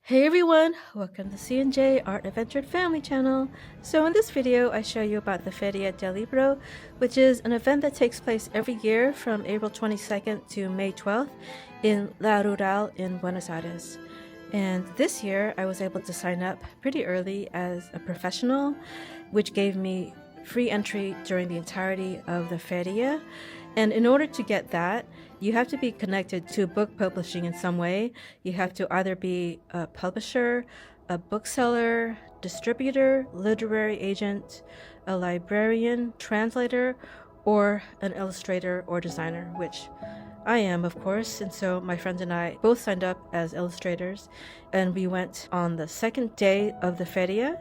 Hey everyone, welcome to C&J Art Adventure Family Channel. So in this video I show you about the Feria del Libro, which is an event that takes place every year from April 22nd to May 12th in La Rural in Buenos Aires. And this year I was able to sign up pretty early as a professional, which gave me free entry during the entirety of the Feria. And in order to get that, you have to be connected to book publishing in some way. You have to either be a publisher, a bookseller, distributor, literary agent, a librarian, translator, or an illustrator or designer, which I am, of course. And so my friend and I both signed up as illustrators, and we went on the second day of the Feria.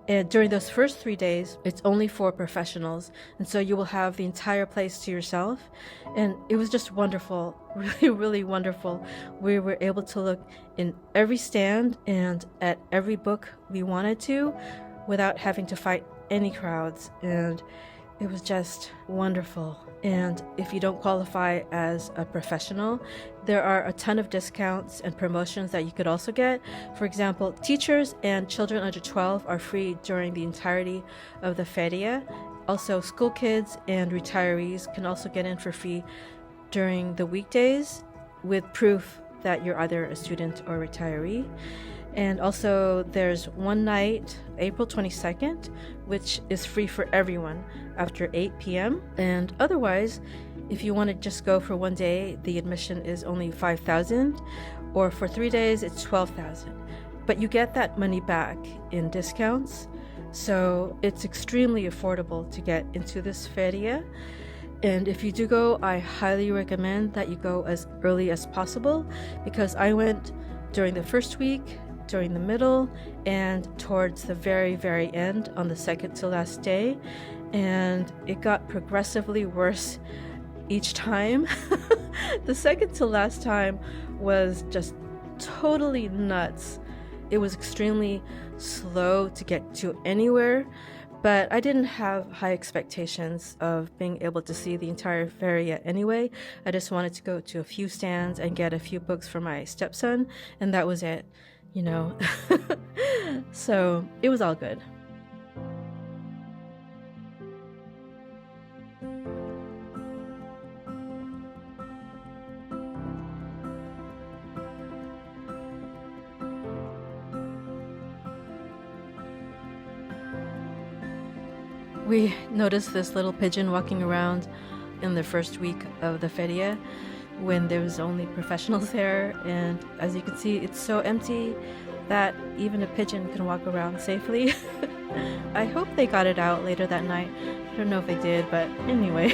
And during those first 3 days, it's only for professionals. And so you will have the entire place to yourself. And it was just wonderful, really, really wonderful. We were able to look in every stand and at every book we wanted to without having to fight any crowds. And it was just wonderful. And if you don't qualify as a professional, there are a ton of discounts and promotions that you could also get. For example, teachers and children under 12 are free during the entirety of the Feria. Also, school kids and retirees can also get in for free during the weekdays with proof that you're either a student or retiree. And also there's one night, April 22nd, which is free for everyone after 8 p.m. And otherwise, if you want to just go for one day, the admission is only $5,000, or for 3 days, it's $12,000. But you get that money back in discounts, so it's extremely affordable to get into this feria. And if you do go, I highly recommend that you go as early as possible, because I went during the first week, during the middle, and towards the very, very end on the second to last day. And it got progressively worse each time. The second to last time was just totally nuts. It was extremely slow to get to anywhere, but I didn't have high expectations of being able to see the entire feria anyway. I just wanted to go to a few stands and get a few books for my stepson, and that was it, you know. So it was all good. We noticed this little pigeon walking around in the first week of the feria when there was only professionals there, and as you can see, it's so empty that even a pigeon can walk around safely. I hope they got it out later that night. I don't know if they did, but anyway.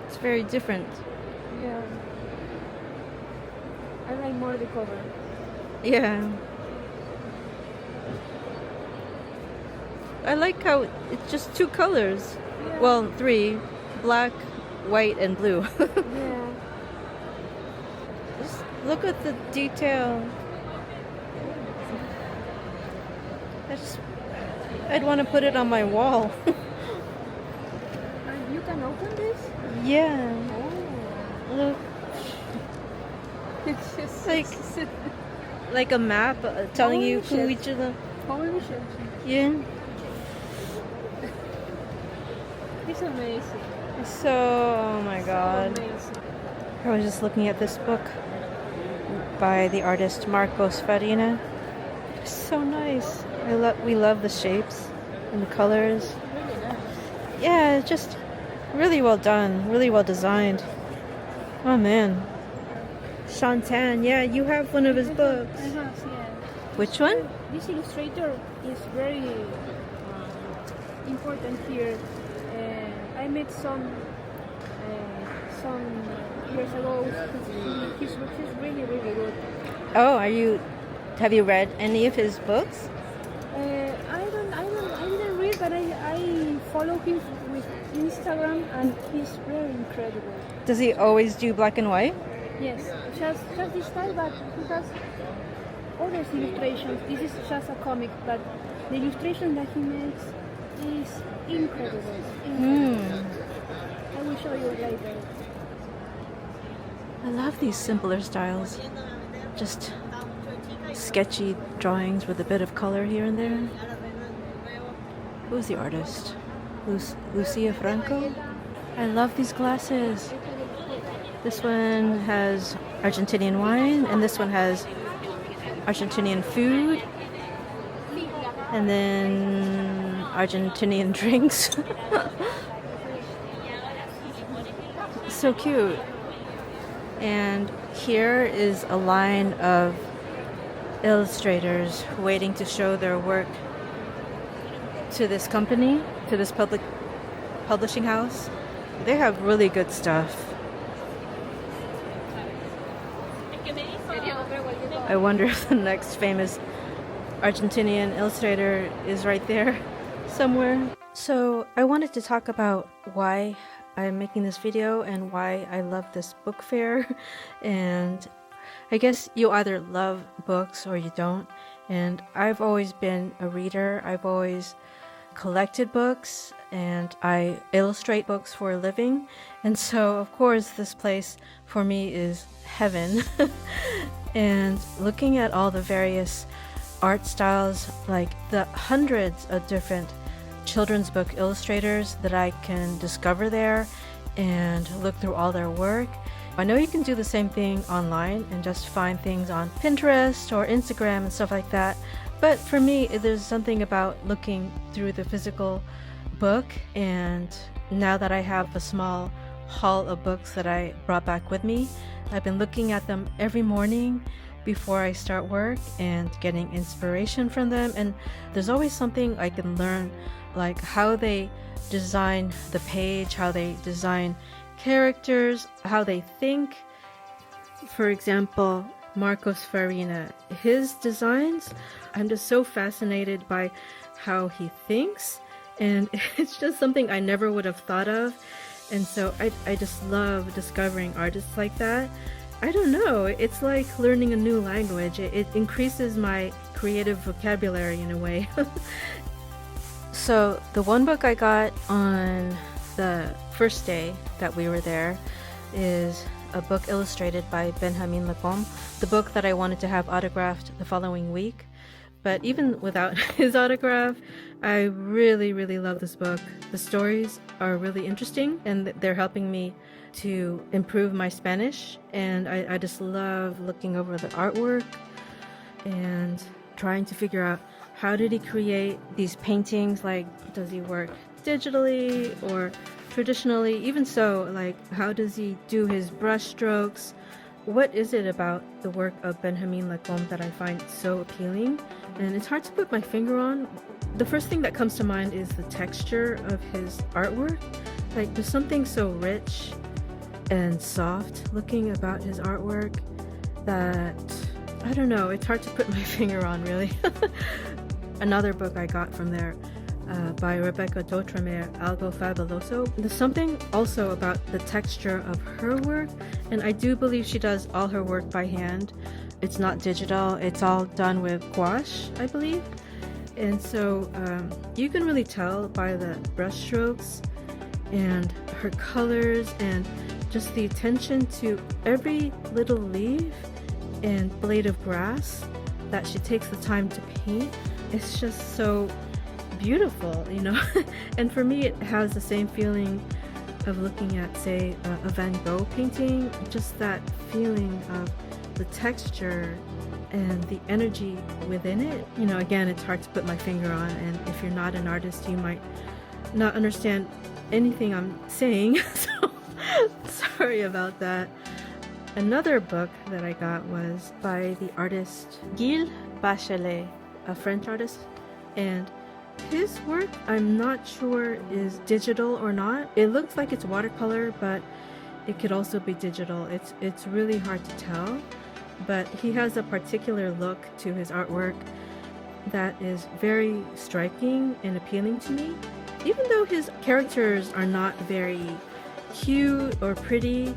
It's very different. Yeah. I like more the cover. Yeah. I like how it's just two colors. Yeah. Well, three. Black, white, and blue. Yeah. Just look at the detail. I'd want to put it on my wall. You can open this? Yeah. Oh. Look, It's just like a map telling you Holy who shit. each of them. holy shit. Yeah. It's amazing. So, oh my God. So amazing. I was just looking at this book by the artist Marcos Farina. It's so nice. We love the shapes and the colors. Really nice. Yeah, it's just really well done, really well designed. Oh man. Shantan, yeah, you have one of his books. I have, yeah. Which one? This illustrator is very important here. I met some years ago. His book is really, really good. Oh, have you read any of his books? I didn't read, but I follow him with Instagram, and he's very incredible. Does he always do black and white? Yes, just this style, but he has other illustrations. This is just a comic, but the illustration that he makes is incredible. I will show you later. I love these simpler styles. Just sketchy drawings with a bit of color here and there. Who's the artist? Lucia Franco? I love these glasses. This one has Argentinian wine, and this one has Argentinian food, and then Argentinian drinks. So cute. And here is a line of illustrators waiting to show their work to this company, to this public publishing house. They have really good stuff. I wonder if the next famous Argentinian illustrator is right there somewhere. So I wanted to talk about why I'm making this video and why I love this book fair. And I guess you either love books or you don't. And I've always been a reader. I've always collected books, and I illustrate books for a living. And so, of course, this place for me is heaven. And looking at all the various art styles, like the hundreds of different children's book illustrators that I can discover there and look through all their work. I know you can do the same thing online and just find things on Pinterest or Instagram and stuff like that. But for me, there's something about looking through the physical book. And now that I have a small haul of books that I brought back with me, I've been looking at them every morning before I start work and getting inspiration from them. And there's always something I can learn, like how they design the page, how they design characters, how they think. For example, Marcos Farina, his designs, I'm just so fascinated by how he thinks, and it's just something I never would have thought of. And so I just love discovering artists like that. I don't know, it's like learning a new language. It increases my creative vocabulary in a way. So the one book I got on the first day that we were there is a book illustrated by Benjamin Lecomte, the book that I wanted to have autographed the following week. But even without his autograph, I really, really love this book. The stories are really interesting, and they're helping me to improve my Spanish. And I just love looking over the artwork and trying to figure out, how did he create these paintings? Like, does he work digitally or traditionally? Even so, like, how does he do his brush strokes? What is it about the work of Benjamin Lecomte that I find so appealing? And it's hard to put my finger on. The first thing that comes to mind is the texture of his artwork. Like, there's something so rich and soft looking about his artwork that, I don't know, it's hard to put my finger on, really. Another book I got from there by Rebecca Doutremer, Algo Fabuloso. There's something also about the texture of her work, and I do believe she does all her work by hand. It's not digital, it's all done with gouache, I believe. And so you can really tell by the brush strokes and her colors and just the attention to every little leaf and blade of grass that she takes the time to paint. It's just so beautiful, you know. And for me, it has the same feeling of looking at, say, a Van Gogh painting, just that feeling of the texture and the energy within it. You know, again, it's hard to put my finger on, and if you're not an artist, you might not understand anything I'm saying, so sorry about that. Another book that I got was by the artist Gilles Bachelet, a French artist, and his work, I'm not sure is digital or not. It looks like it's watercolor, but it could also be digital. It's really hard to tell, but he has a particular look to his artwork that is very striking and appealing to me. Even though his characters are not very cute or pretty,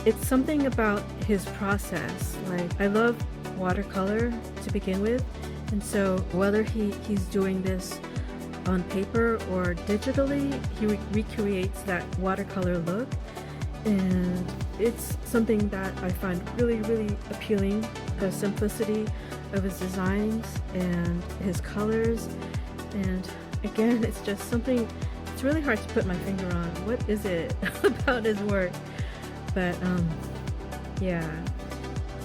it's something about his process. Like, I love watercolor to begin with, and so whether he's doing this on paper or digitally, he recreates that watercolor look, and it's something that I find really, really appealing. The simplicity of his designs and his colors, and again, it's just something, it's really hard to put my finger on. What is it about his work? But yeah.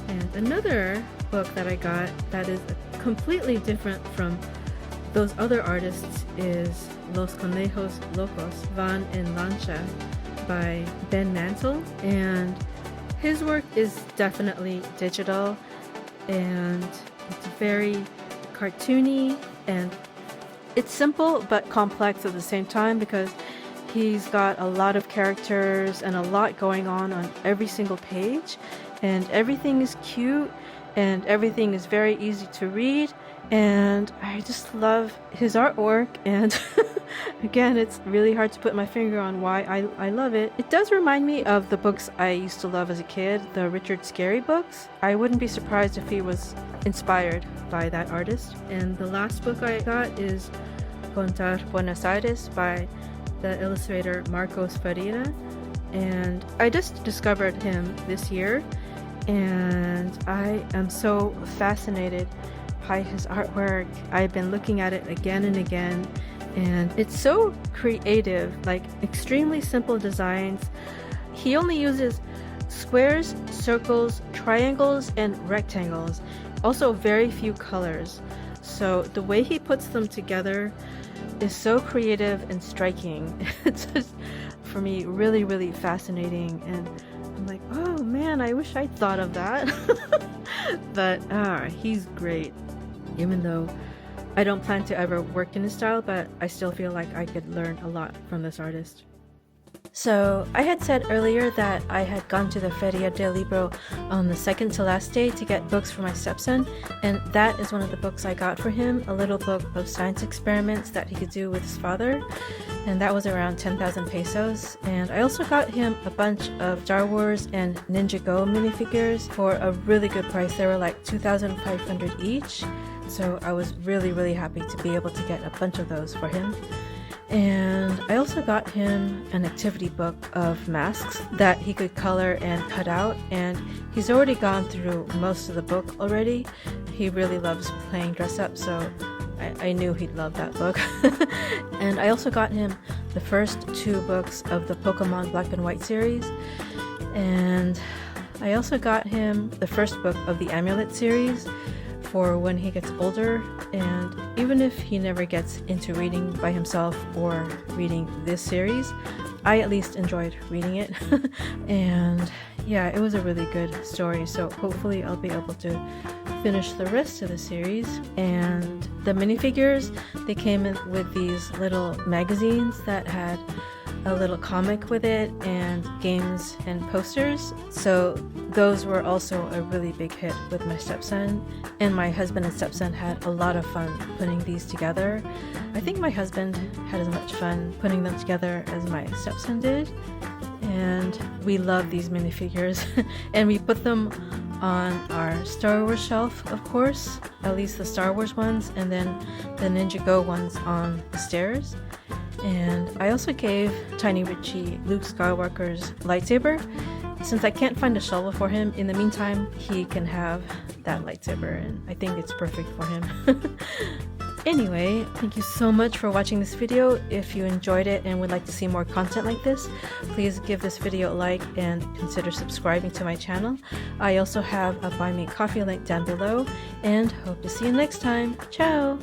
And another book that I got that is completely different from those other artists is Los Conejos Locos, Van en Lancha by Ben Mantle, and his work is definitely digital, and it's very cartoony, and it's simple but complex at the same time because he's got a lot of characters and a lot going on every single page, and everything is cute and everything is very easy to read, and I just love his artwork. And again, it's really hard to put my finger on why I love it. It does remind me of the books I used to love as a kid, the Richard Scarry books. I wouldn't be surprised if he was inspired by that artist. And the last book I got is Contar Buenos Aires by the illustrator Marcos Farina, and I just discovered him this year, and I am so fascinated by his artwork. I've been looking at it again and again, and it's so creative, like extremely simple designs. He only uses squares, circles, triangles, and rectangles, also very few colors. So the way he puts them together is so creative and striking. It's just, for me, really, really fascinating, and I'm like, oh man, I wish I'd thought of that. But he's great. Even though I don't plan to ever work in his style, but I still feel like I could learn a lot from this artist. So I had said earlier that I had gone to the Feria del Libro on the second to last day to get books for my stepson, and that is one of the books I got for him, a little book of science experiments that he could do with his father, and that was around 10,000 pesos. And I also got him a bunch of Star Wars and Ninjago minifigures for a really good price. They were like 2,500 each, so I was really, really happy to be able to get a bunch of those for him. And I also got him an activity book of masks that he could color and cut out, and he's already gone through most of the book already. He really loves playing dress up, so I knew he'd love that book. And I also got him the first 2 books of the Pokemon Black and White series, and I also got him the first book of the Amulet series for when he gets older, and even if he never gets into reading by himself or reading this series, I at least enjoyed reading it. And yeah, it was a really good story, so hopefully I'll be able to finish the rest of the series. And the minifigures, they came in with these little magazines that had a little comic with it and games and posters, so those were also a really big hit with my stepson, and my husband and stepson had a lot of fun putting these together. I think my husband had as much fun putting them together as my stepson did, and we love these minifigures. And we put them on our Star Wars shelf, of course, at least the Star Wars ones, and then the Ninjago ones on the stairs. And I also gave Tiny Richie Luke Skywalker's lightsaber. Since I can't find a shovel for him, in the meantime, he can have that lightsaber, and I think it's perfect for him. Anyway, thank you so much for watching this video. If you enjoyed it and would like to see more content like this, please give this video a like and consider subscribing to my channel. I also have a Buy Me Coffee link down below, and hope to see you next time. Ciao!